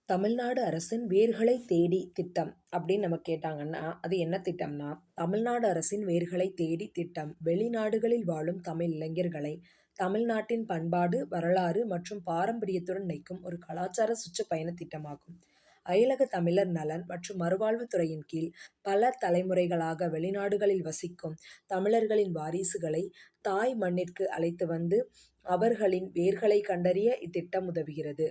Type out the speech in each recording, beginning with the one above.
தமிழ்நாடு அரசின் வேர்களை தேடி திட்டம் அப்படின்னு நம்ம கேட்டாங்கன்னா, அது என்ன திட்டம்னா, தமிழ்நாடு அரசின் வேர்களை தேடி திட்டம் வெளிநாடுகளில் வாழும் தமிழ் இளைஞர்களை தமிழ்நாட்டின் பண்பாடு, வரலாறு மற்றும் பாரம்பரியத்துடன் இணைக்கும் ஒரு கலாச்சார சுற்றுப்பயண திட்டமாகும். அயலக தமிழர் நலன் மற்றும் மறுவாழ்வுத் துறையின் கீழ் பல தலைமுறைகளாக வெளிநாடுகளில் வசிக்கும் தமிழர்களின் வாரிசுகளை தாய் மண்ணிற்கு அழைத்து வந்து அவர்களின் வேர்களை கண்டறிய இத்திட்டம் உதவுகிறது.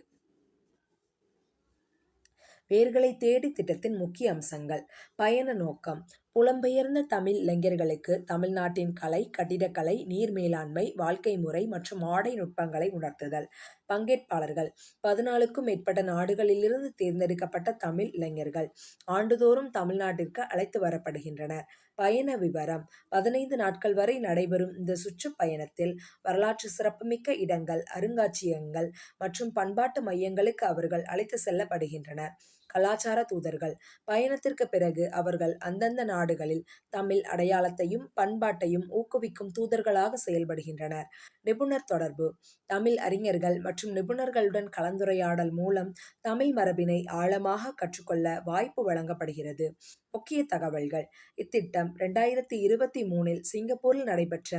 வேர்களை தேடி திட்டத்தின் முக்கிய அம்சங்கள். பயண நோக்கம். புலம்பெயர்ந்த தமிழ் இளைஞர்களுக்கு தமிழ்நாட்டின் கலை, கட்டிடக்கலை, நீர் மேலாண்மை, வாழ்க்கை முறை மற்றும் ஆடை நுட்பங்களை உணர்த்துதல். பங்கேற்பாளர்கள் 14க்கும் மேற்பட்ட நாடுகளிலிருந்து தேர்ந்தெடுக்கப்பட்ட தமிழ் இளைஞர்கள் ஆண்டுதோறும் தமிழ்நாட்டிற்கு அழைத்து வரப்படுகின்றனர். பயண விவரம். 15 நாட்கள் வரை நடைபெறும் இந்த சுற்றுப்பயணத்தில் வரலாற்று சிறப்புமிக்க இடங்கள், அருங்காட்சியகங்கள் மற்றும் பண்பாட்டு மையங்களுக்கு அவர்கள் அழைத்து செல்லப்படுகின்றனர். கலாச்சார தூதர்கள். பயணத்திற்கு பிறகு அவர்கள் அந்தந்த நாடுகளில் தமிழ் அடையாளத்தையும் பண்பாட்டையும் ஊக்குவிக்கும் தூதர்களாக செயல்படுகின்றனர். நிபுணர் தொடர்பு. தமிழ் அறிஞர்கள் மற்றும் நிபுணர்களுடன் கலந்துரையாடல் மூலம் தமிழ் மரபினை ஆழமாக கற்றுக்கொள்ள வாய்ப்பு வழங்கப்படுகிறது. முக்கிய தகவல்கள். இத்திட்டம் 2023 சிங்கப்பூரில் நடைபெற்ற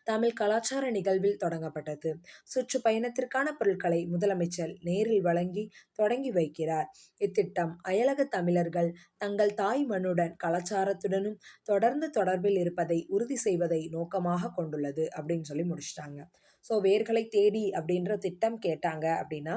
தமிழ் கலாச்சார நிகழ்வில் தொடங்கப்பட்டது. சுற்றுப்பயணத்திற்கான பொருட்களை முதலமைச்சர் நேரில் வழங்கி தொடங்கி வைக்கிறார். இத்திட்டம் அயலக தமிழர்கள் தங்கள் தாய் மண்ணுடன் கலாச்சாரத்துடனும் தொடர்ந்து தொடர்பில் இருப்பதை உறுதி செய்வதை நோக்கமாக கொண்டுள்ளது அப்படின்னு சொல்லி முடிச்சிட்டாங்க. ஸோ வேர்களை தேடி அப்படின்ற திட்டம் கேட்டாங்க அப்படின்னா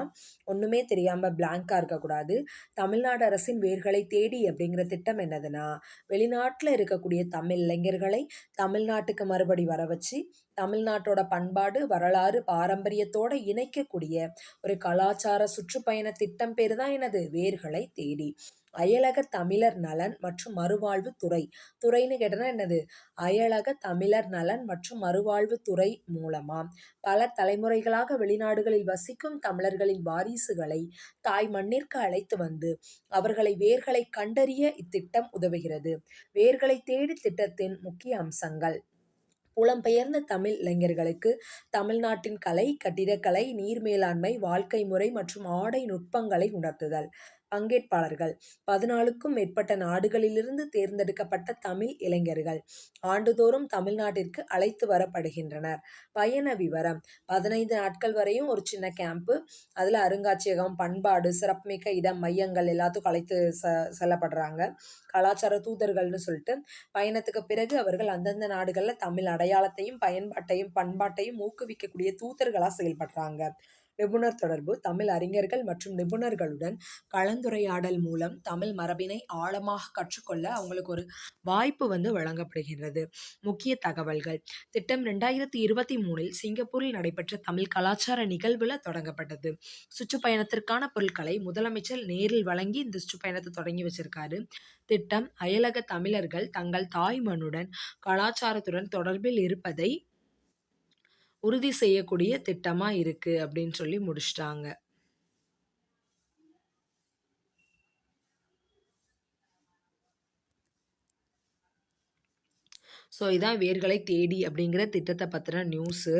ஒன்றுமே தெரியாமல் பிளாங்காக இருக்கக்கூடாது. தமிழ்நாடு அரசின் வேர்களை தேடி அப்படிங்கிற திட்டம் என்னதுன்னா, வெளிநாட்டில் இருக்கக்கூடிய தமிழ் இளைஞர்களை தமிழ்நாட்டுக்கு மறுபடி வர வச்சு தமிழ்நாட்டோட பண்பாடு, வரலாறு, பாரம்பரியத்தோட இணைக்கக்கூடிய ஒரு கலாச்சார சுற்றுப்பயண திட்டம் பேர் தான் என்னது, வேர்களை தேடி. அயலக தமிழர் நலன் மற்றும் மறுவாழ்வு துறை. துறைன்னு கேட்டனா என்னது, அயலக தமிழர் நலன் மற்றும் மறுவாழ்வு துறை மூலமா பல தலைமுறைகளாக வெளிநாடுகளில் வசிக்கும் தமிழர்களின் வாரிசுகளை தாய் மண்ணிற்கு அழைத்து வந்து அவர்களை வேர்களை கண்டறிய இத்திட்டம் உதவுகிறது. வேர்களை தேடி திட்டத்தின் முக்கிய அம்சங்கள். புலம்பெயர்ந்த தமிழ் இளைஞர்களுக்கு தமிழ்நாட்டின் கலை, கட்டிடக்கலை, நீர் மேலாண்மை, வாழ்க்கை முறை மற்றும் ஆடை நுட்பங்களை உணர்த்துதல். பங்கேற்பாளர்கள் 14க்கும் மேற்பட்ட நாடுகளிலிருந்து தேர்ந்தெடுக்கப்பட்ட தமிழ் இளைஞர்கள் ஆண்டுதோறும் தமிழ்நாட்டிற்கு அழைத்து வரப்படுகின்றனர். பயண விவரம். 15 நாட்கள் வரையும் ஒரு சின்ன கேம்ப்பு, அதில் அருங்காட்சியகம், பண்பாடு, சிறப்புமிக்க இடம், மையங்கள் எல்லாத்துக்கும் அழைத்து செல்லப்படுறாங்க. கலாச்சார தூதர்கள்னு சொல்லிட்டு பயணத்துக்கு பிறகு அவர்கள் அந்தந்த நாடுகளில் தமிழ் அடையாளத்தையும் பயன்பாட்டையும் பண்பாட்டையும் ஊக்குவிக்கக்கூடிய தூதர்களாக செயல்படுறாங்க. நிபுணர் தொடர்பு. தமிழ் அறிஞர்கள் மற்றும் நிபுணர்களுடன் கலந்துரையாடல் மூலம் தமிழ் மரபினை ஆழமாக கற்றுக்கொள்ள அவங்களுக்கு ஒரு வாய்ப்பு வழங்கப்படுகிறது. முக்கிய தகவல்கள். திட்டம் 2023 சிங்கப்பூரில் நடைபெற்ற தமிழ் கலாச்சார நிகழ்வுல தொடங்கப்பட்டது. சுற்றுப்பயணத்திற்கான பொருட்களை முதலமைச்சர் நேரில் வழங்கி இந்த சுற்றுப்பயணத்தை தொடங்கி வச்சிருக்காரு. திட்டம் அயலக தமிழர்கள் தங்கள் தாய் மண்ணுடன் கலாச்சாரத்துடன் தொடர்பில் இருப்பதை உறுதி செய்யக்கூடிய திட்டமா இருக்கு அப்படின்னு சொல்லி முடிச்சிட்டாங்க. ஸோ இதான் வேர்களை தேடி அப்படிங்கிற திட்டத்தை பற்றின நியூஸு.